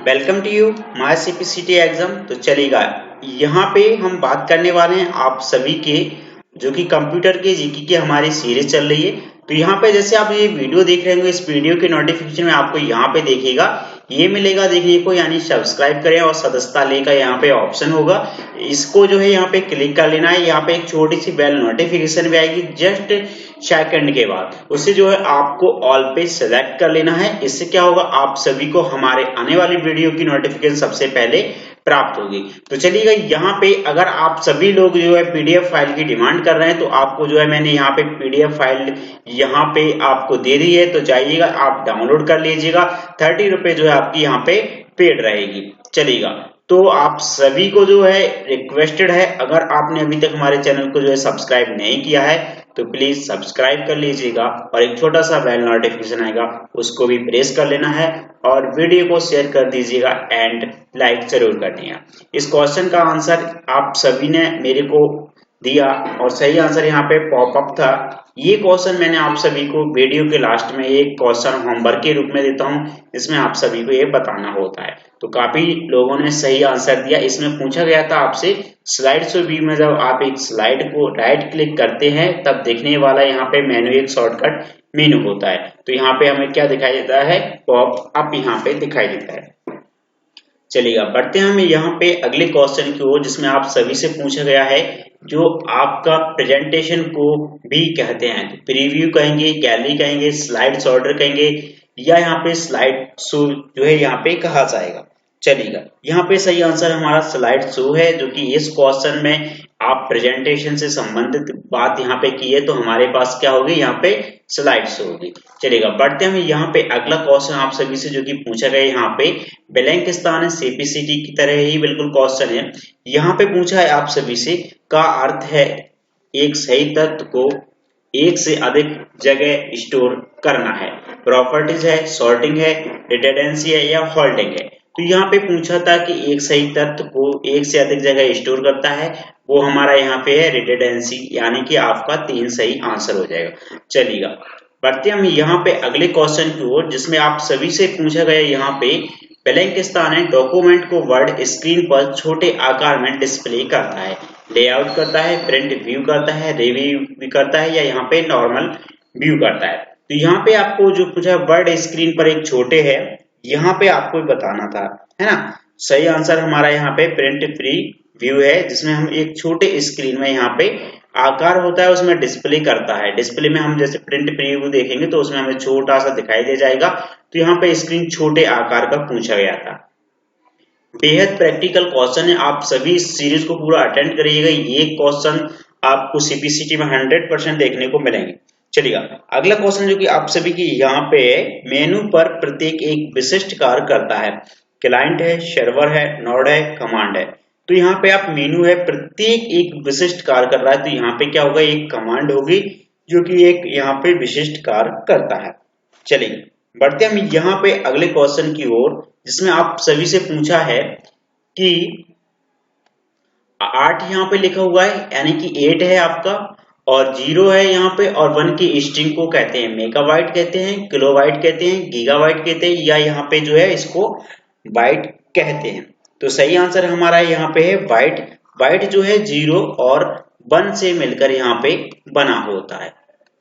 Welcome to you my CPCT exam. तो चलेगा, यहाँ पे हम बात करने वाले हैं आप सभी के जो कि कंप्यूटर के जीके की हमारी सीरीज चल रही है। तो यहाँ पे जैसे आप ये वीडियो देख रहे होंगे, इस वीडियो के नोटिफिकेशन में आपको यहाँ पे देखेगा, ये मिलेगा देखने को, यानी सब्सक्राइब करें और सदस्यता लेकर यहाँ पे ऑप्शन होगा, इसको जो है यहाँ पे क्लिक कर लेना है। यहाँ पे एक छोटी सी बेल नोटिफिकेशन भी आएगी जस्ट सेकंड के बाद, उससे जो है आपको ऑल पे सेलेक्ट कर लेना है। इससे क्या होगा, आप सभी को हमारे आने वाली वीडियो की नोटिफिकेशन सबसे पहले प्राप्त होगी। तो चलिएगा, यहाँ पे अगर आप सभी लोग जो है पीडीएफ फाइल की डिमांड कर रहे हैं, तो आपको जो है मैंने यहाँ पे पीडीएफ फाइल यहाँ पे आपको दे दी है, तो जाइएगा आप डाउनलोड कर लीजिएगा। 30 रुपए जो है आपकी यहाँ पे पेड रहेगी। चलिएगा, तो आप सभी को जो है रिक्वेस्टेड है, अगर आपने अभी तक हमारे चैनल को जो है सब्सक्राइब नहीं किया है तो प्लीज सब्सक्राइब कर लीजिएगा और एक छोटा सा बेल नोटिफिकेशन आएगा, उसको भी प्रेस कर लेना है और वीडियो को शेयर कर दीजिएगा एंड लाइक जरूर करनी है। इस क्वेश्चन का आंसर आप सभी ने मेरे को दिया और सही आंसर यहाँ पे पॉपअप था। ये क्वेश्चन मैंने आप सभी को वीडियो के लास्ट में एक क्वेश्चन होमवर्क के रूप में देता हूँ, इसमें आप सभी को ये बताना होता है। तो काफी लोगों ने सही आंसर दिया। इसमें पूछा गया था आपसे स्लाइड शो व्यू में जब आप एक स्लाइड को राइट क्लिक करते हैं तब देखने वाला यहाँ पे मेनू एक शॉर्टकट मेनू होता है। तो यहाँ पे हमें क्या दिखाई देता है, पॉप अप यहाँ पे दिखाई देता है। चलिएगा, बढ़ते हैं हम यहाँ पे अगले क्वेश्चन की ओर, जिसमें आप सभी से पूछा गया है जो आपका प्रेजेंटेशन को भी कहते हैं। तो प्रीव्यू कहेंगे, गैलरी कहेंगे, स्लाइड सॉर्टर कहेंगे, या यहाँ पे स्लाइड शो जो है यहाँ पे कहा जाएगा। चलिएगा, यहाँ पे सही आंसर हमारा स्लाइड शो है, जो कि इस क्वेश्चन में आप प्रेजेंटेशन से संबंधित बात यहाँ पे की है, तो हमारे पास क्या होगी, यहाँ पे स्लाइड शो होगी। चलिएगा, बढ़ते हैं यहाँ पे अगला क्वेश्चन आप सभी से जो कि पूछा गया यहाँ पे ब्लैंक स्थान है, सीपीसीटी की तरह ही बिल्कुल क्वेश्चन है। यहाँ पे पूछा है आप सभी से, का अर्थ है एक सही तत्व को एक से अधिक जगह स्टोर करना है। प्रॉपर्टीज है, सॉर्टिंग है, रिडंडेंसी है या होल्डिंग है। तो यहाँ पे पूछा था कि एक सही तत्व को एक से अधिक जगह स्टोर करता है, वो हमारा यहाँ पे है रिडंडेंसी, यानी कि आपका 3 सही आंसर हो जाएगा। चलिएगा, बढ़ते हम यहाँ पे अगले क्वेश्चन की ओर, जिसमें आप सभी से पूछा गया यहाँ पे ब्लैंक स्थान है, डॉक्यूमेंट को वर्ड स्क्रीन पर छोटे आकार में डिस्प्ले करता है, लेआउट करता है, प्रिंट व्यू करता है, रिव्यू भी करता है, या यहाँ पे नॉर्मल व्यू करता है। तो यहाँ पे आपको जो पूछा वर्ड स्क्रीन पर एक छोटे है, यहाँ पे आपको बताना था, है ना। सही आंसर हमारा यहाँ पे प्रिंट फ्री व्यू है, जिसमें हम एक छोटे स्क्रीन में यहाँ पे आकार होता है उसमें डिस्प्ले करता है। डिस्प्ले में हम जैसे प्रिंट प्रीव्यू देखेंगे तो उसमें हमें छोटा सा दिखाई दे जाएगा। तो यहाँ पे स्क्रीन छोटे आकार का पूछा गया था। बेहद प्रैक्टिकल क्वेश्चन है, आप सभी इस सीरीज को पूरा अटेंड करिएगा। ये क्वेश्चन आपको सीपीसीटी में 100% देखने को मिलेंगे। चलिएगा, अगला क्वेश्चन जो कि आप सभी की यहाँ पे मेनू पर प्रत्येक एक विशिष्ट कार्य करता है। क्लाइंट है, सर्वर है, नोड है, कमांड है। तो यहाँ पे आप मेनू है, प्रत्येक एक विशिष्ट कार्य कर रहा है, तो यहाँ पे क्या होगा, एक कमांड होगी जो कि एक यहाँ पे विशिष्ट कार्य करता है। चलिए, बढ़ते हम यहाँ पे अगले क्वेश्चन की ओर, जिसमें आप सभी से पूछा है कि 8 यहाँ पे लिखा हुआ है, यानी कि 8 है आपका, और 0 है यहाँ पे, और 1 की स्ट्रिंग को कहते हैं मेगाबाइट कहते हैं, किलोबाइट कहते हैं, गीगाबाइट कहते हैं, या यहाँ पे जो है इसको बाइट कहते हैं। तो सही आंसर हमारा यहाँ पे है बाइट। बाइट जो है 0 और 1 से मिलकर यहाँ पे बना होता है।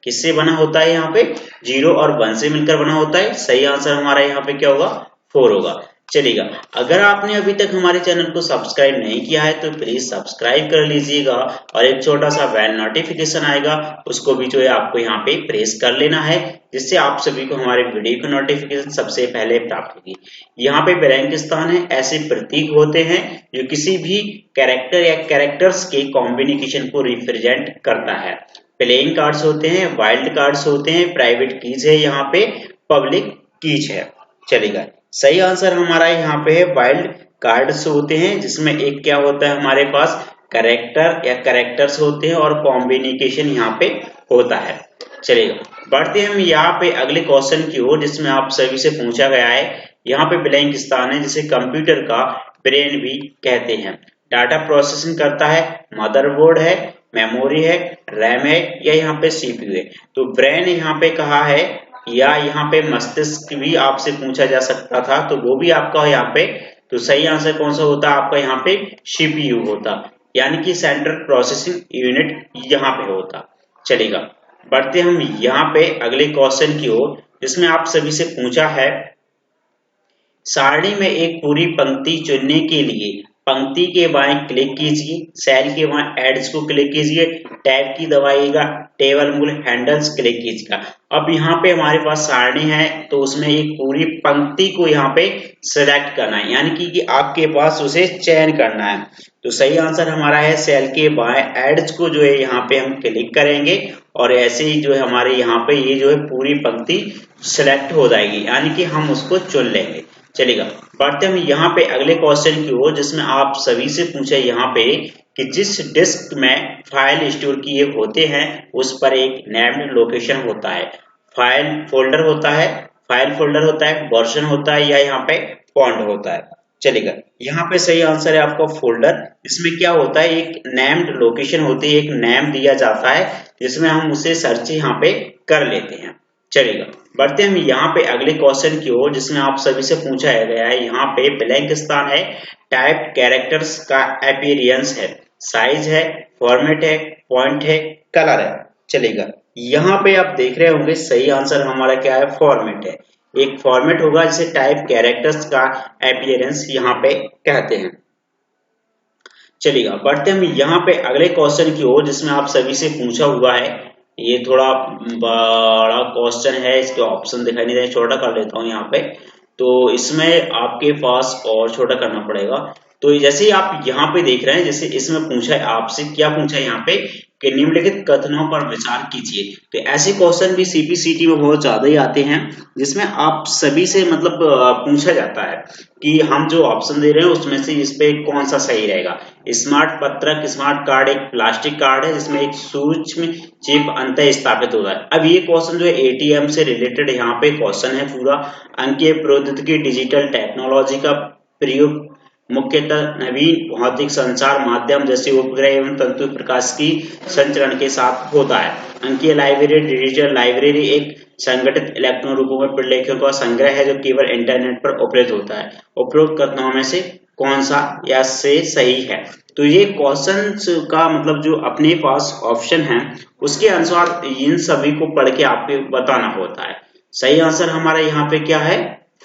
किससे बना होता है, यहाँ पे 0 और 1 से मिलकर बना होता है। सही आंसर हमारा यहाँ पे क्या होगा, 4 होगा। चलिएगा, अगर आपने अभी तक हमारे चैनल को सब्सक्राइब नहीं किया है तो प्लीज सब्सक्राइब कर लीजिएगा और एक छोटा सा बेल नोटिफिकेशन आएगा, उसको भी जो है आपको यहाँ पे प्रेस कर लेना है, जिससे आप सभी को हमारे वीडियो की नोटिफिकेशन सबसे पहले प्राप्त होगी। यहाँ पे ब्लैंक स्थान है, ऐसे प्रतीक होते हैं जो किसी भी कैरेक्टर या कैरेक्टर्स के कॉम्बिनेशन को रिप्रेजेंट करता है। प्लेइंग कार्ड्स होते हैं, वाइल्ड कार्ड्स होते हैं, प्राइवेट कीज है, यहाँ पे पब्लिक कीज है। चलेगा, सही आंसर हमारा यहाँ पे है वाइल्ड कार्ड्स होते हैं, जिसमें एक क्या होता है हमारे पास कैरेक्टर या कैरेक्टर्स होते हैं और कॉम्बिनेशन यहाँ पे होता है। चलेगा, बढ़ते हम यहाँ पे अगले क्वेश्चन की ओर, जिसमें आप सभी से पूछा गया है, यहाँ पे ब्लैंक स्थान है, जिसे कंप्यूटर का ब्रेन भी कहते हैं। डाटा प्रोसेसिंग करता है, मदरबोर्ड है, मेमोरी है, रैम है, या यहाँ पे सीपीयू है। तो ब्रेन यहाँ पे कहा है या यहाँ पे मस्तिष्क भी आपसे पूछा जा सकता था, तो वो भी आपका यहाँ पे। तो सही आंसर कौन सा होता आपका यहाँ पे? सीपीयू होता, यानी कि सेंट्रल प्रोसेसिंग यूनिट यहाँ पे होता। चलेगा, बढ़ते हम यहाँ पे अगले क्वेश्चन की ओर, जिसमें आप सभी से पूछा है सारणी में एक पूरी पंक्ति चुनने के लिए पंक्ति के बाएं क्लिक कीजिए, सेल के बाएं एड्स को क्लिक कीजिए, टैब की दबाइएगा, टेबल मूल हैंडल्स क्लिक कीजिएगा। अब यहाँ पे हमारे पास सारणी है, तो उसमें एक पूरी पंक्ति को यहाँ पे सिलेक्ट करना है, यानी कि आपके पास उसे चयन करना है। तो सही आंसर हमारा है सेल के बाएं एड्स को जो है यहाँ पे हम क्लिक करेंगे और ऐसे ही जो है हमारे यहाँ पे ये जो है पूरी पंक्ति सिलेक्ट हो जाएगी, यानी कि हम उसको चुन लेंगे। चलेगा, बढ़ते हम यहाँ पे अगले क्वेश्चन की ओर, जिसमें आप सभी से पूछे यहाँ पे कि जिस डिस्क में फाइल स्टोर किए होते हैं उस पर एक नेम्ड लोकेशन होता है, फाइल फोल्डर होता है, वर्जन होता है, या यहाँ पे फॉन्ट होता है। चलेगा, यहाँ पे सही आंसर है आपका फोल्डर। इसमें क्या होता है, एक नेम्ड लोकेशन होती है, एक नेम दिया जाता है जिसमें हम उसे सर्च यहाँ पे कर लेते हैं। चलेगा, बढ़ते हम यहाँ पे अगले क्वेश्चन की ओर, जिसमें आप सभी से पूछा गया है यहाँ पे ब्लैंक स्थान है, टाइप कैरेक्टर्स का अपीयरेंस है, साइज है, फॉर्मेट है, पॉइंट है, कलर है। चलेगा, यहाँ पे आप देख रहे होंगे सही आंसर हमारा क्या है? फॉर्मेट है। एक फॉर्मेट होगा जिसे टाइप कैरेक्टर्स का अपीयरेंस यहाँ पे कहते हैं। चलिएगा, बढ़ते हम यहाँ पे अगले क्वेश्चन की ओर, जिसमें आप सभी से पूछा हुआ है, ये थोड़ा बड़ा क्वेश्चन है, इसके ऑप्शन दिखाई नहीं दे, छोटा कर लेता हूँ यहाँ पे। तो इसमें आपके पास और छोटा करना पड़ेगा। तो जैसे ही आप यहाँ पे देख रहे हैं, जैसे इसमें पूछा है आपसे, क्या पूछा है यहाँ पे कि निम्नलिखित कथनों पर विचार कीजिए। तो ऐसे क्वेश्चन भी सीपीसीटी में बहुत ज्यादा ही आते हैं, जिसमें आप सभी से मतलब पूछा जाता है कि हम जो ऑप्शन दे रहे हैं उसमें से इस पे कौन सा सही रहेगा। स्मार्ट पत्रक, स्मार्ट कार्ड एक प्लास्टिक कार्ड है जिसमें एक सूक्ष्म चिप अंतः स्थापित होता है। अब ये क्वेश्चन जो है एटीएम से रिलेटेड यहाँ पे क्वेश्चन है पूरा। अंकीय प्रौद्योगिकी डिजिटल टेक्नोलॉजी का प्रयोग मुख्यतः नवीन भौतिक संचार माध्यम जैसे उपग्रह एवं तंतु प्रकाश की संचरण के साथ होता है। अंकीय लाइब्रेरी डिजिटल लाइब्रेरी एक संगठित इलेक्ट्रॉन रूपों में प्रलेखों का संग्रह है जो केवल इंटरनेट पर उपलब्ध होता है। उपयोगकर्ताओं में से कौन सा या से सही है? तो ये क्वेश्चन का मतलब जो अपने पास ऑप्शन है उसके अनुसार इन सभी को पढ़ के आपको बताना होता है। सही आंसर हमारा यहाँ पे क्या है?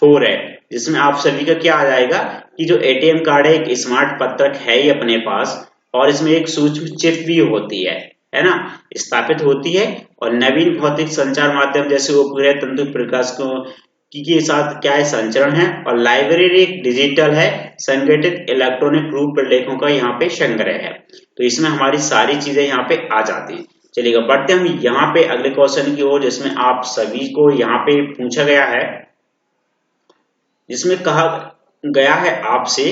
4 है, जिसमें आप सभी का क्या आ जाएगा कि जो एटीएम कार्ड है एक स्मार्ट पत्रक है ही अपने पास, और इसमें एक सूक्ष्म चिप भी होती है ना, स्थापित होती है, और नवीन भौतिक संचार माध्यम जैसे उपग्रह तंतु प्रकाश को के साथ क्या है? संचरण है। और लाइब्रेरी एक डिजिटल है, संगठित इलेक्ट्रॉनिक रूप प्रलेखों का यहाँ पे संग्रह है। तो इसमें हमारी सारी चीजें यहाँ पे आ जाती है। चलिएगा, बढ़ते हम यहाँ पे अगले क्वेश्चन की ओर, जिसमें आप सभी को यहाँ पे पूछा गया है, जिसमें कहा गया है आपसे,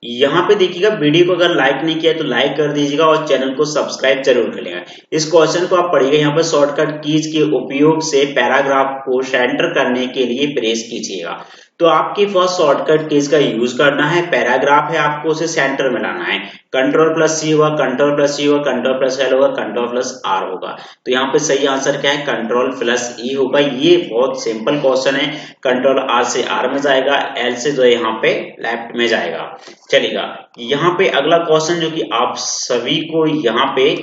यहाँ पे देखिएगा, वीडियो को अगर लाइक नहीं किया तो लाइक कर दीजिएगा और चैनल को सब्सक्राइब जरूर कर लेगा। इस क्वेश्चन को आप पढ़िएगा, यहाँ पर शॉर्टकट कीज के उपयोग से पैराग्राफ को सेंटर करने के लिए प्रेस कीजिएगा। तो आपके पास शॉर्टकट कीज का यूज करना है, पैराग्राफ है, आपको उसे सेंटर में लाना है। कंट्रोल+C होगा, कंट्रोल+C होगा, कंट्रोल+L होगा, कंट्रोल+R होगा। तो यहाँ पे सही आंसर क्या है? कंट्रोल+E होगा। ये बहुत सिंपल क्वेश्चन है। कंट्रोल+R से R में जाएगा, L से जो है यहाँ पे लेफ्ट में जाएगा। चलेगा, यहाँ पे अगला क्वेश्चन जो कि आप सभी को यहाँ पे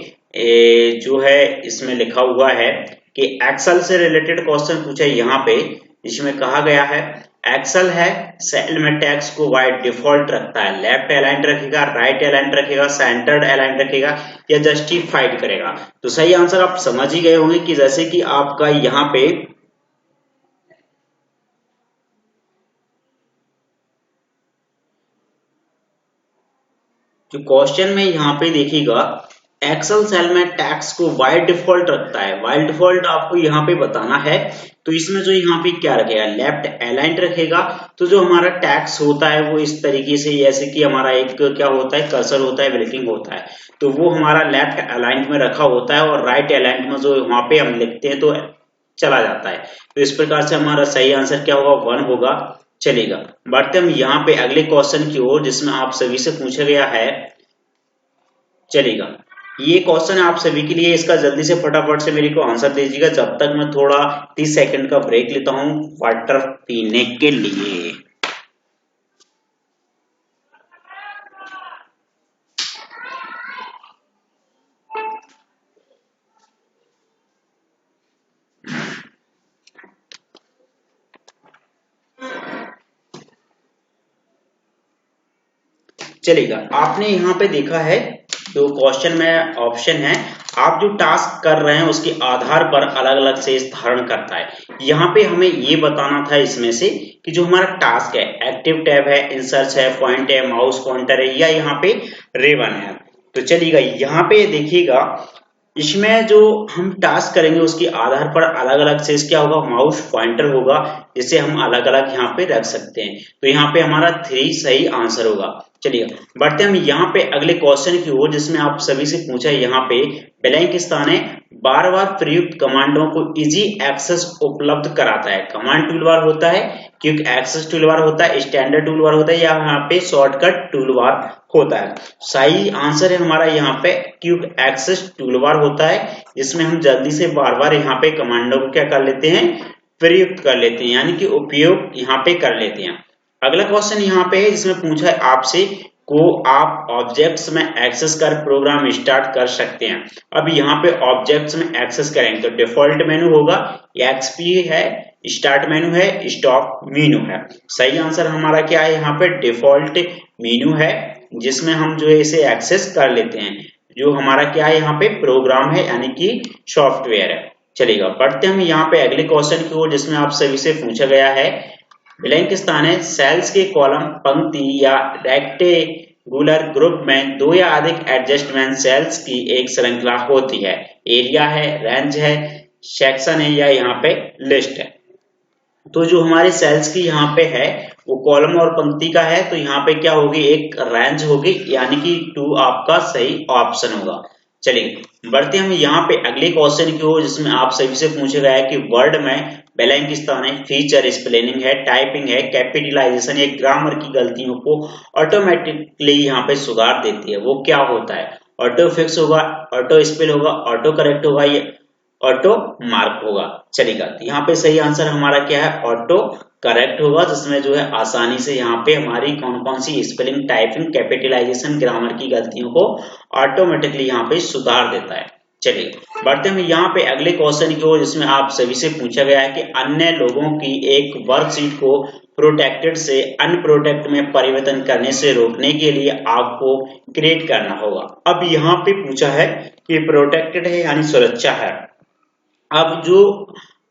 जो है इसमें लिखा हुआ है कि एक्सेल से रिलेटेड क्वेश्चन पूछा है यहाँ पे, जिसमें कहा गया है एक्सेल है सेल में टेक्स्ट को बाय डिफॉल्ट रखता है, लेफ्ट अलाइन रखेगा, राइट अलाइन रखेगा, सेंटर्ड अलाइन रखेगा, या जस्टिफाइड करेगा। तो सही आंसर आप समझ ही गए होंगे कि जैसे कि आपका यहाँ पे जो क्वेश्चन में यहाँ पे देखिएगा, एक्सेल सेल में टैक्स को बाय डिफॉल्ट रखता है। बाय डिफॉल्ट आपको यहाँ पे बताना है, तो इसमें जो यहाँ पे क्या रखेगा? लेफ्ट अलाइंड रखेगा। तो जो हमारा टैक्स होता है वो इस तरीके से, जैसे कि हमारा एक क्या होता है, कर्सर होता है, ब्लिंकिंग होता है, तो वो हमारा लेफ्ट अलाइंड में रखा होता है, और राइट अलाइंड में जो वहां पे हम लिखते हैं तो चला जाता है। तो इस प्रकार से हमारा सही आंसर क्या होगा? 1 होगा। चलेगा, बढ़ते हम यहाँ पे अगले क्वेश्चन की ओर, जिसमें आप सभी से पूछा गया है। चलेगा, ये क्वेश्चन है आप सभी के लिए, इसका जल्दी से फटाफट से मेरे को आंसर दीजिएगा, जब तक मैं थोड़ा 30 सेकंड का ब्रेक लेता हूँ वाटर पीने के लिए। चलेगा, आपने यहाँ पे देखा है जो क्वेश्चन में ऑप्शन है, आप जो टास्क कर रहे हैं उसके आधार पर अलग अलग से धारण करता है। यहाँ पे हमें ये बताना था इसमें से कि जो हमारा टास्क है, एक्टिव टैब है, इंसर्च है, पॉइंट है, माउस पॉइंटर है, या यहाँ पे रेवन है। तो चलिएगा, यहाँ पे देखिएगा, इसमें जो हम टास्क करेंगे उसके आधार पर अलग अलग से क्या होगा, माउस पॉइंटर होगा, जिसे हम अलग अलग यहाँ पे रख सकते हैं। तो यहाँ पे हमारा 3 सही आंसर होगा। चलिए बढ़ते हम यहाँ पे अगले क्वेश्चन की ओर, जिसमें आप सभी से पूछा है यहाँ पे ब्लैंक स्थान है, बार बार प्रयुक्त कमांडों को इजी एक्सेस उपलब्ध कराता है। कमांड टूलबार होता है, क्विक एक्सेस टूलबार होता है, स्टैंडर्ड टूलबार होता है, या यहाँ पे शॉर्टकट टूलबार होता है। सही आंसर है हमारा यहाँ पे क्विक एक्सेस टूलबार होता है, जिसमें हम जल्दी से बार बार यहाँ पे कमांडों को क्या कर लेते हैं, प्रयुक्त कर लेते हैं, यानी कि उपयोग यहाँ पे कर लेते हैं। अगला क्वेश्चन यहाँ पे है, जिसमें पूछा है आपसे को आप ऑब्जेक्ट्स में एक्सेस कर प्रोग्राम स्टार्ट कर सकते हैं। अब यहाँ पे ऑब्जेक्ट्स में एक्सेस करेंगे तो डिफॉल्ट मेनू होगा, एक्सपी है, स्टार्ट मेनू है, स्टॉप मेनू है। सही आंसर हमारा क्या है, यहाँ पे डिफॉल्ट मेनू है, जिसमें हम जो है इसे एक्सेस कर लेते हैं। जो हमारा क्या है यहाँ पे प्रोग्राम है, यानी कि सॉफ्टवेयर है। चलेगा, बढ़ते हम यहाँ पे अगले क्वेश्चन की ओर, जिसमें आप सभी से पूछा गया है ब्लैंक स्थान है, सेल्स के कॉलम, पंक्ति या रेक्टेंगुलर ग्रुप में 2 या अधिक एडजस्टमेंट सेल्स की एक श्रृंखला होती है। एरिया है, रेंज है, सेक्शन है, या यहाँ पे लिस्ट है। तो जो हमारे सेल्स की यहाँ पे है वो कॉलम और पंक्ति का है, तो यहाँ पे क्या होगी, एक रेंज होगी, यानी कि 2 आपका सही ऑप्शन होगा। चलिए बढ़ते हम यहाँ पे अगले क्वेश्चन की ओर, जिसमें आप सभी से पूछा गया है कि वर्ड में ब्लैंक स्थान है, फीचर स्पेलिंग है, टाइपिंग है, कैपिटलाइजेशन या ग्रामर की गलतियों को ऑटोमेटिकली यहाँ पे सुधार देती है। वो क्या होता है, ऑटो फिक्स होगा, ऑटो स्पेल होगा, ऑटो करेक्ट होगा, या ऑटो मार्क होगा। चलेगा, तो यहाँ पे सही आंसर हमारा क्या है, ऑटो करेक्ट होगा, जिसमें जो है आसानी से यहाँ पे हमारी कौन कौन सी स्पेलिंग, टाइपिंग, कैपिटलाइजेशन, ग्रामर की गलतियों को ऑटोमेटिकली यहाँ पे सुधार देता है। चलिए बढ़ते हैं यहाँ पे अगले क्वेश्चन की ओर, जिसमें आप सभी से पूछा गया है कि अन्य लोगों की एक वर्कशीट को प्रोटेक्टेड से अनप्रोटेक्ट में परिवर्तन करने से रोकने के लिए आपको क्रिएट करना होगा। अब यहाँ पे पूछा है कि प्रोटेक्टेड है यानी सुरक्षा है। अब जो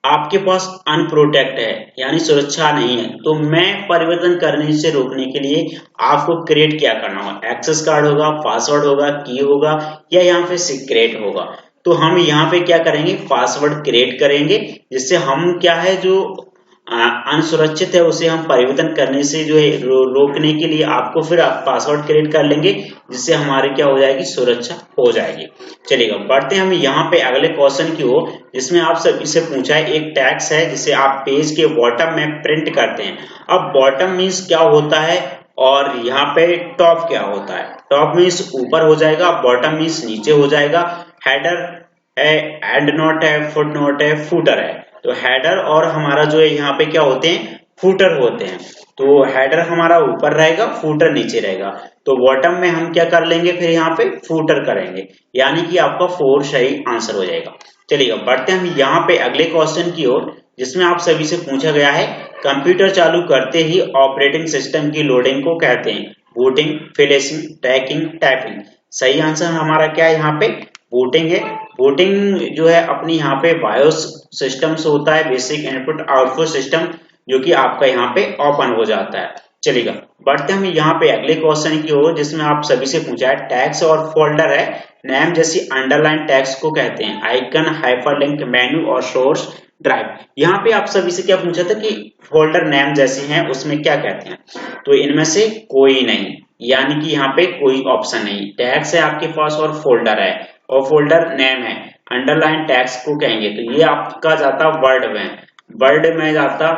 आपके पास अनप्रोटेक्ट है यानी सुरक्षा नहीं है, तो मैं परिवर्तन करने से रोकने के लिए आपको क्रिएट क्या करना होगा, एक्सेस कार्ड होगा, पासवर्ड होगा, की होगा, या यहाँ पे सीक्रेट होगा। तो हम यहाँ पे क्या करेंगे, पासवर्ड क्रिएट करेंगे, जिससे हम क्या है जो अनसुरक्षित है उसे हम परिवर्तन करने से जो है रोकने के लिए आपको फिर आप पासवर्ड क्रिएट कर लेंगे, जिससे हमारी क्या हो जाएगी, सुरक्षा हो जाएगी। चलिएगा बढ़ते हैं हम यहाँ पे अगले क्वेश्चन की ओर, जिसमें आप सभी से पूछा है एक टैक्स है जिसे आप पेज के बॉटम में प्रिंट करते हैं। अब बॉटम मीन्स क्या होता है और यहाँ पे टॉप क्या होता है। टॉप मीन्स ऊपर हो जाएगा, बॉटम मीन्स नीचे हो जाएगा। हेडर है, एंड नोट है, फुट नोट है, फूटर है। तो हेडर और हमारा जो है यहाँ पे क्या होते हैं, फूटर होते हैं। तो हेडर हमारा ऊपर रहेगा, फूटर नीचे रहेगा। तो बॉटम में हम क्या कर लेंगे, फिर यहाँ पे फूटर करेंगे, यानी कि आपका 4 सही आंसर हो जाएगा। चलिए बढ़ते हैं हम यहाँ पे अगले क्वेश्चन की ओर, जिसमें आप सभी से पूछा गया है कंप्यूटर चालू करते ही ऑपरेटिंग सिस्टम की लोडिंग को कहते हैं बूटिंग, फ्लैशिंग, ट्रैकिंग, टैपिंग। सही आंसर हमारा क्या है, यहाँ पे बूटिंग है। बूटिंग जो है अपनी यहाँ पे बायोस सिस्टम से होता है, बेसिक इनपुट आउटपुट सिस्टम, जो कि आपका यहाँ पे ओपन हो जाता है। चलिएगा बढ़ते हम यहाँ पे अगले क्वेश्चन की ओर, जिसमें आप सभी से पूछा है टैग्स और फोल्डर है, नेम जैसी अंडरलाइन टैग्स को कहते हैं आइकन, हाइपरलिंक, मेन्यू और सोर्स ड्राइव। यहाँ पे आप सभी से क्या पूछा था कि फोल्डर नेम जैसे हैं उसमें क्या कहते हैं, तो इनमें से कोई नहीं, यानी कि यहाँ पे कोई ऑप्शन नहीं। टैग्स है आपके पास और फोल्डर है, और फोल्डर नेम है। अंडरलाइन टैग्स को कहेंगे तो ये आपका जाता वर्ड में, वर्ड में जाता,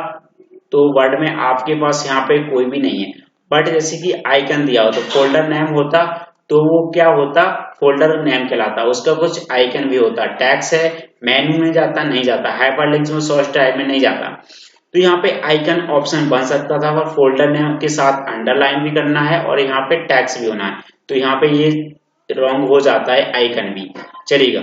तो वर्ड में आपके पास यहाँ पे कोई भी नहीं है। बट जैसे कि आइकन दिया हो तो फोल्डर नेम होता, तो वो क्या होता, फोल्डर नेम कहलाता। उसका कुछ आइकन भी होता, टैक्स है, मेनू में जाता नहीं जाता, हाइपरलिंक्स में, सोर्स टाइप में नहीं जाता। तो यहाँ पे आइकन ऑप्शन बन सकता था और फोल्डर नेम के साथ अंडरलाइन भी करना है और यहाँ पे टैक्स भी होना है, तो यहाँ पे ये रॉन्ग हो जाता है, आइकन भी चलेगा।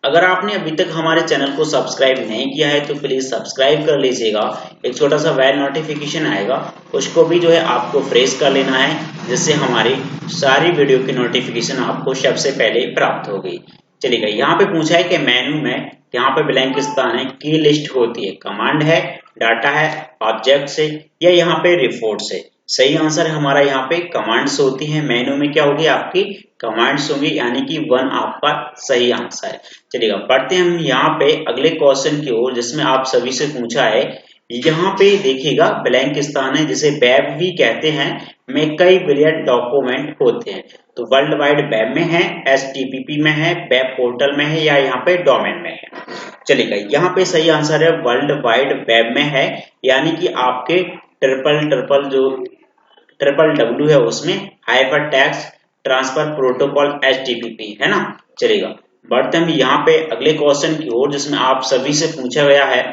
अगर आपने अभी तक हमारे चैनल को सब्सक्राइब नहीं किया है तो प्लीज सब्सक्राइब कर लीजिएगा। एक छोटा सा बेल नोटिफिकेशन आएगा, उसको भी जो है आपको प्रेस कर लेना है, जिससे हमारी सारी वीडियो की नोटिफिकेशन आपको सबसे पहले प्राप्त होगी। चलिएगा, यहाँ पे पूछा है कि मेनू में यहाँ पे ब्लैंक स्थान है, की लिस्ट होती है, कमांड है, डाटा है, ऑब्जेक्ट से, या यहाँ पे रिपोर्ट से। सही आंसर हमारा यहाँ पे कमांड्स होती है। मेनू में क्या होगी, आपकी कमांड्स होंगी, यानी कि 1 आपका सही आंसर है। चलिएगा, बढ़ते हैं हम यहाँ पे अगले क्वेश्चन की ओर, जिसमें आप सभी से पूछा है। यहाँ पे देखिएगा ब्लैंक स्थान है, जिसे वेब भी कहते हैं, में कई बिलियन डॉक्यूमेंट होते हैं। तो वर्ल्ड वाइड वेब में है, HTTP में है, वेब पोर्टल में है, या यहाँ पे डोमेन में है। चलिएगा, यहाँ पे सही आंसर है वर्ल्ड वाइड वेब में है, यानी कि आपके ट्रिपल डब्ल्यू है, उसमें hyper text transfer protocol HTTP है ना। चलेगा, बढ़ते हम यहाँ पे अगले क्वेश्चन की ओर, जिसमें आप सभी से पूछा गया है।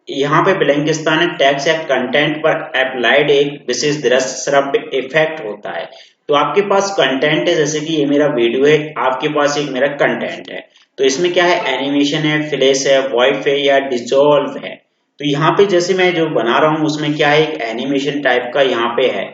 यहाँ पे ब्लैंक स्थान है, टेक्स्ट या कंटेंट पर अप्लाइड एक विशेष दृश्य श्रव्य इफेक्ट होता है। तो आपके पास कंटेंट है, जैसे कि ये मेरा वीडियो है, आपके पास एक मेरा कंटेंट है, तो इसमें क्या है, एनिमेशन है, फ्लैश है, वॉइस है, या डिसॉल्व है। तो यहाँ पे जैसे मैं जो बना रहा हूँ उसमें क्या है, एक एनिमेशन टाइप का यहाँ पे है,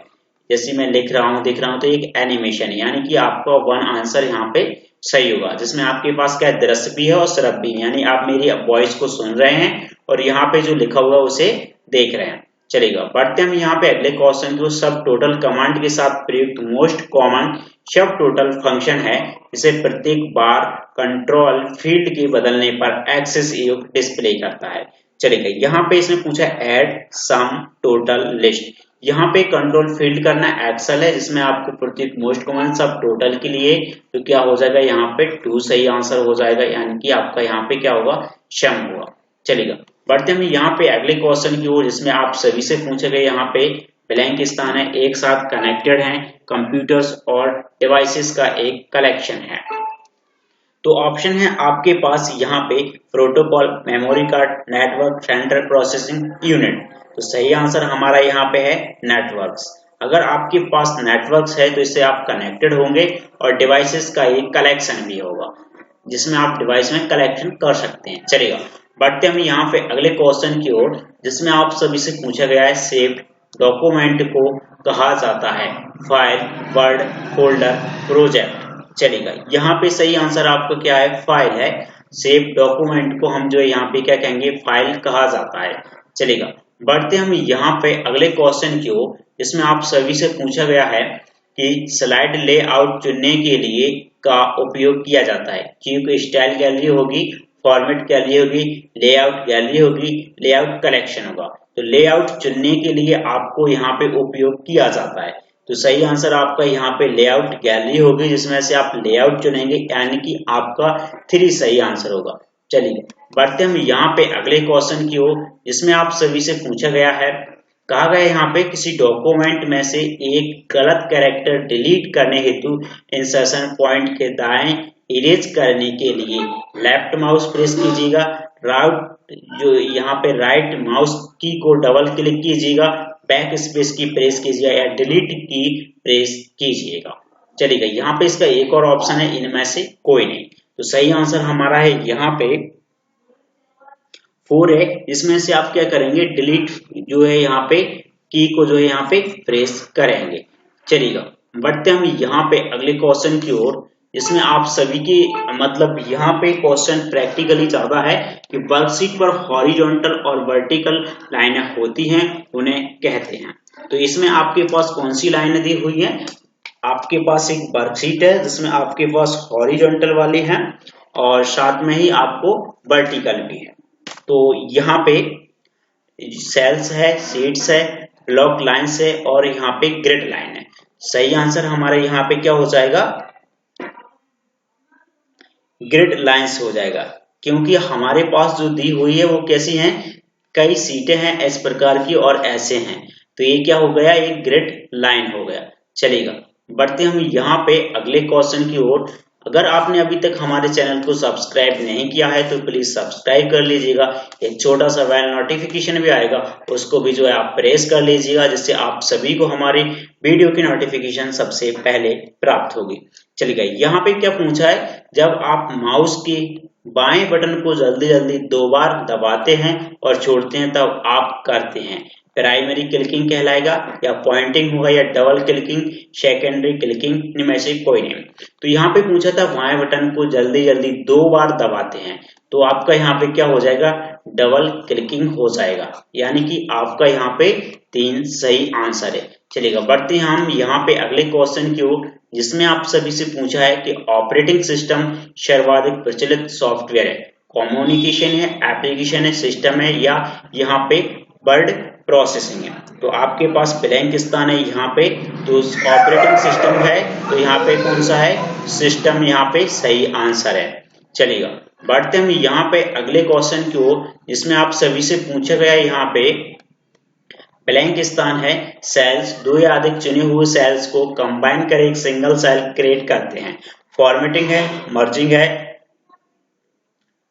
जैसे मैं लिख रहा हूँ, दिख रहा हूँ, तो एक एनिमेशन है, यानी कि आपका 1 आंसर यहाँ पे सही होगा, जिसमें आपके पास क्या दृश्य भी है और श्रव्य भी, यानी आप मेरी वॉइस को सुन रहे हैं और यहाँ पे जो लिखा हुआ उसे देख रहे हैं। चलेगा, बढ़ते हम यहाँ पे अगले क्वेश्चन को। सब टोटल कमांड के साथ प्रयुक्त most common sub total function है, जिसे प्रत्येक बार कंट्रोल फील्ड के बदलने पर एक्सेस युक्त डिस्प्ले करता है। चलेगा, यहाँ पे इसने पूछा ऐड सम टोटल लिस्ट। यहाँ पे कंट्रोल फील्ड करना एक्सेल है, जिसमें आपको प्रत्येक मोस्ट कॉमन सब टोटल के लिए तो क्या हो जाएगा, यहाँ पे 2 सही आंसर हो जाएगा, यानी कि आपका यहाँ पे क्या होगा, सम होगा। चलेगा, बढ़ते हम यहाँ पे अगले क्वेश्चन की ओर, जिसमें आप सभी से पूछे गए। यहाँ पे ब्लैंक स्थान है, एक साथ कनेक्टेड हैं कंप्यूटर्स और डिवाइसेस का एक कलेक्शन है। तो ऑप्शन है आपके पास यहाँ पे protocol, memory card, network, central processing unit. तो सही आंसर हमारा यहाँ पे है नेटवर्क्स। अगर आपके पास नेटवर्क्स है तो इससे आप कनेक्टेड होंगे और डिवाइसेस का एक कलेक्शन भी होगा, जिसमें आप डिवाइस में कलेक्शन कर सकते हैं। चलेगा, बढ़ते हम यहाँ पे अगले क्वेश्चन की ओर, जिसमें आप सभी से पूछा गया है सेव्ड डॉक्यूमेंट को कहा जाता है, फाइल, वर्ड, फोल्डर, प्रोजेक्ट। चलेगा, यहाँ पे सही आंसर आपका क्या है, फाइल है। सेव डॉक्यूमेंट को हम जो यहाँ पे क्या कहेंगे, फाइल कहा जाता है। चलेगा, बढ़ते हम यहाँ पे अगले क्वेश्चन की ओर, जिसमें आप सभी से पूछा गया है कि स्लाइड लेआउट चुनने के लिए का उपयोग किया जाता है। क्योंकि स्टाइल गैलरी होगी, फॉर्मेट गैलरी होगी, लेआउट गैलरी होगी, लेआउट कलेक्शन होगा। तो लेआउट चुनने के लिए आपको यहाँ पे उपयोग किया जाता है। तो सही आंसर आपका यहाँ पे लेआउट गैलरी होगी, जिसमें से आप लेआउट चुनेंगे, यानी कि आपका 3 सही आंसर होगा। चलिए, बढ़ते हम यहाँ पे अगले क्वेश्चन की ओर, जिसमें आप सभी से पूछा गया है। कहा गया यहाँ पे किसी डॉक्यूमेंट में से एक गलत कैरेक्टर डिलीट करने हेतु इंसर्शन पॉइंट के दाएं इरेज करने के लिए लेफ्ट माउस प्रेस कीजिएगा, यहाँ पे राइट माउस की को डबल क्लिक कीजिएगा, बैक स्पेस की प्रेस कीजिएगा, या डिलीट की प्रेस कीजिएगा। चलिएगा, यहाँ पे इसका एक और ऑप्शन है, इनमें से कोई नहीं। तो सही आंसर हमारा है यहाँ पे 4 है। इसमें से आप क्या करेंगे, डिलीट जो है यहाँ पे की को जो है यहाँ पे प्रेस करेंगे। चलिएगा, बढ़ते हम यहाँ पे अगले क्वेश्चन की ओर, जिसमें आप सभी की मतलब यहाँ पे क्वेश्चन प्रैक्टिकली ज्यादा है कि वर्कशीट पर हॉरिजॉन्टल और वर्टिकल लाइनें होती हैं, उन्हें कहते हैं। तो इसमें आपके पास कौन सी लाइनें दी हुई है, आपके पास एक वर्कशीट है जिसमें आपके पास हॉरिजॉन्टल वाली है और साथ में ही आपको वर्टिकल भी है। तो यहाँ पे सेल्स है, शीट्स है, ब्लॉक लाइन्स है और यहाँ पे ग्रिड लाइन है। सही आंसर हमारे यहाँ पे क्या हो जाएगा, ग्रिड लाइन्स हो जाएगा, क्योंकि हमारे पास जो दी हुई है वो कैसी हैं, कई सीटें हैं इस प्रकार की और ऐसे हैं, तो ये क्या हो गया, एक ग्रिड लाइन हो गया। चलेगा, बढ़ते हम यहाँ पे अगले क्वेश्चन की ओर। अगर आपने अभी तक हमारे चैनल को सब्सक्राइब नहीं किया है तो प्लीज सब्सक्राइब कर लीजिएगा। एक छोटा सा बेल नोटिफिकेशन भी आएगा, उसको भी जो है आप प्रेस कर लीजिएगा, जिससे आप सभी को हमारी वीडियो की नोटिफिकेशन सबसे पहले प्राप्त होगी। चलिएगा, यहाँ पे क्या पूछा है, जब आप माउस के बाएं बटन को जल्दी जल्दी 2 बार दबाते हैं और छोड़ते हैं तब आप करते हैं प्राइमरी क्लिकिंग कहलाएगा, या पॉइंटिंग होगा, या डबल क्लिकिंग, सेकेंडरी क्लिकिंग, इनमें से कोई नहीं। तो यहाँ पे पूछा था बाएं बटन को जल्दी जल्दी 2 बार दबाते हैं, तो आपका यहाँ पे क्या हो जाएगा, डबल क्लिकिंग हो जाएगा, यानी कि आपका यहाँ पे 3 सही आंसर है। चलिएगा, बढ़ते हैं हम यहाँ पे अगले क्वेश्चन की ओर, जिसमें आप सभी से पूछा है कि ऑपरेटिंग सिस्टम सर्वाधिक प्रचलित सॉफ्टवेयर है, कम्युनिकेशन है, एप्लीकेशन है, सिस्टम है, या यहाँ पे वर्ड प्रोसेसिंग है। तो आपके पास ब्लैंक स्थान है यहाँ पे, तो ऑपरेटिंग सिस्टम है, तो यहाँ पे कौन सा है, सिस्टम यहाँ पे सही आंसर है। चलिएगा, बढ़ते हम यहाँ पे अगले क्वेश्चन की ओर, जिसमें आप सभी से पूछा गया यहाँ पे ब्लैंक स्थान है, सेल्स 2 या अधिक चुने हुए सेल्स को कंबाइन कर एक सिंगल सेल क्रिएट करते हैं, फॉर्मेटिंग है, मर्जिंग है,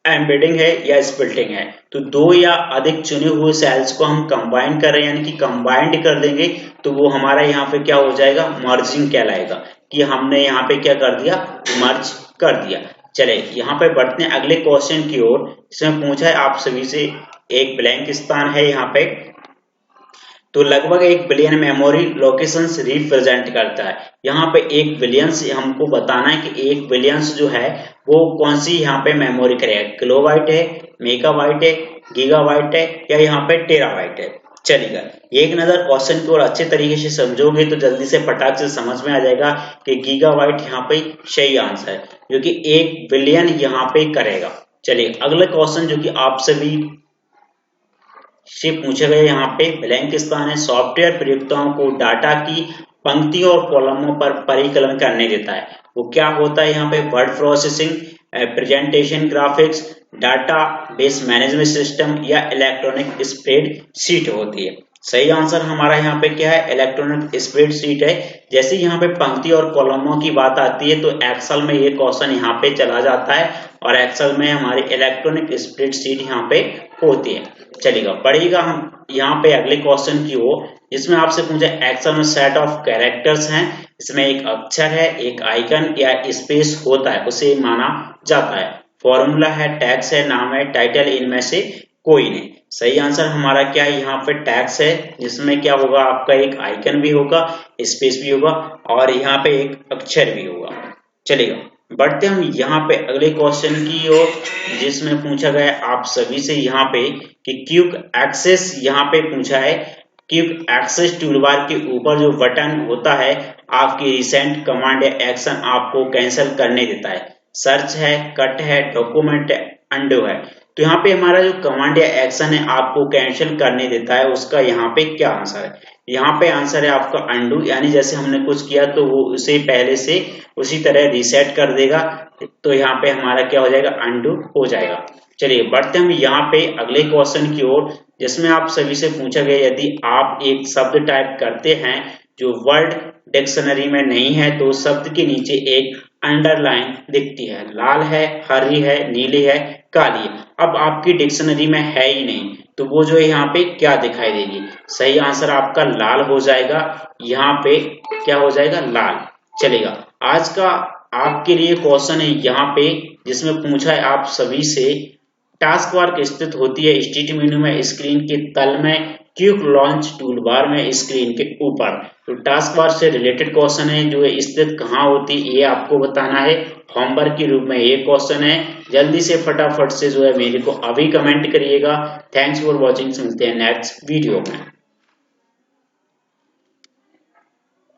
एम्बेडिंग है, या स्प्लिटिंग है। तो 2 या अधिक चुने हुए सेल्स को हम कंबाइन कर रहे हैं, यानी कि कंबाइंड कर देंगे, तो वो हमारा यहाँ पे क्या हो जाएगा, मर्जिंग कहलाएगा, कि हमने यहाँ पे क्या कर दिया, मर्ज कर दिया। चले यहाँ पे बढ़ते हैं अगले क्वेश्चन की ओर, इसमें पूछा है आप सभी से, एक ब्लैंक स्थान है यहाँ पे, तो लगभग 1 बिलियन मेमोरी लोकेशंस रिप्रेजेंट करता है। यहाँ पे 1 बिलियन हमको बताना है कि 1 बिलियन जो है वो कौन सी यहाँ पे मेमोरी करेगा, किलोबाइट है, मेगाबाइट है, गीगाबाइट है, या यहाँ पे टेराबाइट है। चलिएगा, एक नजर क्वेश्चन को और अच्छे तरीके से समझोगे तो जल्दी से फटाक से समझ में आ जाएगा कि गीगाबाइट यहाँ पे सही आंसर है, जो कि 1 बिलियन यहाँ पे करेगा। चलिए अगला क्वेश्चन जो कि आप सभी से पूछे गए, यहाँ पे ब्लैंक स्थान है, सॉफ्टवेयर प्रयुक्ताओं को डाटा की पंक्तियों और कॉलमों पर परिकलन करने देता है, वो क्या होता है, यहाँ पे word processing, presentation graphics, data base management system, या इलेक्ट्रॉनिक स्प्रेडशीट होती है। सही आंसर हमारा यहाँ पे क्या है, इलेक्ट्रॉनिक स्प्रेडशीट है। जैसे यहाँ पे पंक्ति और कॉलमों की बात आती है तो एक्सेल में ये क्वेश्चन यहाँ पे चला जाता है, और एक्सेल में हमारी इलेक्ट्रॉनिक स्प्रेडशीट यहाँ पे होती है। चलिएगा, बढ़िएगा हम यहाँ पे अगले क्वेश्चन की ओर, जिसमें आपसे पूछा एक्सेल में सेट ऑफ कैरेक्टर्स हैं, इसमें एक अक्षर है, एक आइकन या स्पेस होता है, उसे माना जाता है, फॉर्मूला है, टैक्स है, नाम है, टाइटल, इनमें से कोई नहीं। सही आंसर हमारा क्या है, यहाँ पे टैक्स है, जिसमें क्या होगा, आपका एक आइकन भी होगा, स्पेस भी होगा, और यहाँ पे एक अक्षर भी होगा। चलिएगा, बढ़ते हम यहाँ पे अगले क्वेश्चन की ओर, जिसमें पूछा गया आप सभी से यहाँ पे कि क्विक एक्सेस, यहाँ पे पूछा है क्विक एक्सेस टूलबार के ऊपर जो बटन होता है, आपकी रिसेंट कमांड या एक्शन आपको कैंसिल करने देता है, सर्च है, कट है, डॉक्यूमेंट है, अंडू है। तो यहाँ पे हमारा जो कमांड या एक्शन है आपको कैंसिल करने देता है, उसका यहाँ पे क्या आंसर है, यहाँ पे आंसर है आपका अंडू, यानी जैसे हमने कुछ किया तो वो उसे पहले से उसी तरह रीसेट कर देगा, तो यहाँ पे हमारा क्या हो जाएगा, अंडू हो जाएगा। चलिए बढ़ते हम यहाँ पे अगले क्वेश्चन की ओर, जिसमें आप सभी से पूछा गया यदि आप एक शब्द टाइप करते हैं जो वर्ड डिक्शनरी में नहीं है तो शब्द के नीचे एक अंडरलाइन दिखती है, लाल है, हरी है, नीली है, काली है। अब आपकी डिक्शनरी में है ही नहीं तो वो जो है यहाँ पे क्या दिखाई देगी, सही आंसर आपका लाल हो जाएगा, यहाँ पे क्या हो जाएगा, लाल। चलेगा, आज का आपके लिए क्वेश्चन है यहाँ पे, जिसमें पूछा है आप सभी से टास्क बार स्थित होती है स्टार्ट मेन्यू में, स्क्रीन के तल में, क्विक लॉन्च टूल बार में, स्क्रीन के ऊपर। तो टास्क बार से रिलेटेड क्वेश्चन है, जो स्थित कहाँ होती है ये आपको बताना है, होमवर्क के रूप में ये क्वेश्चन है। जल्दी से फटाफट से जो है मेरे को अभी कमेंट करिएगा। थैंक्स फॉर वॉचिंग, मिलते हैं नेक्स्ट वीडियो में।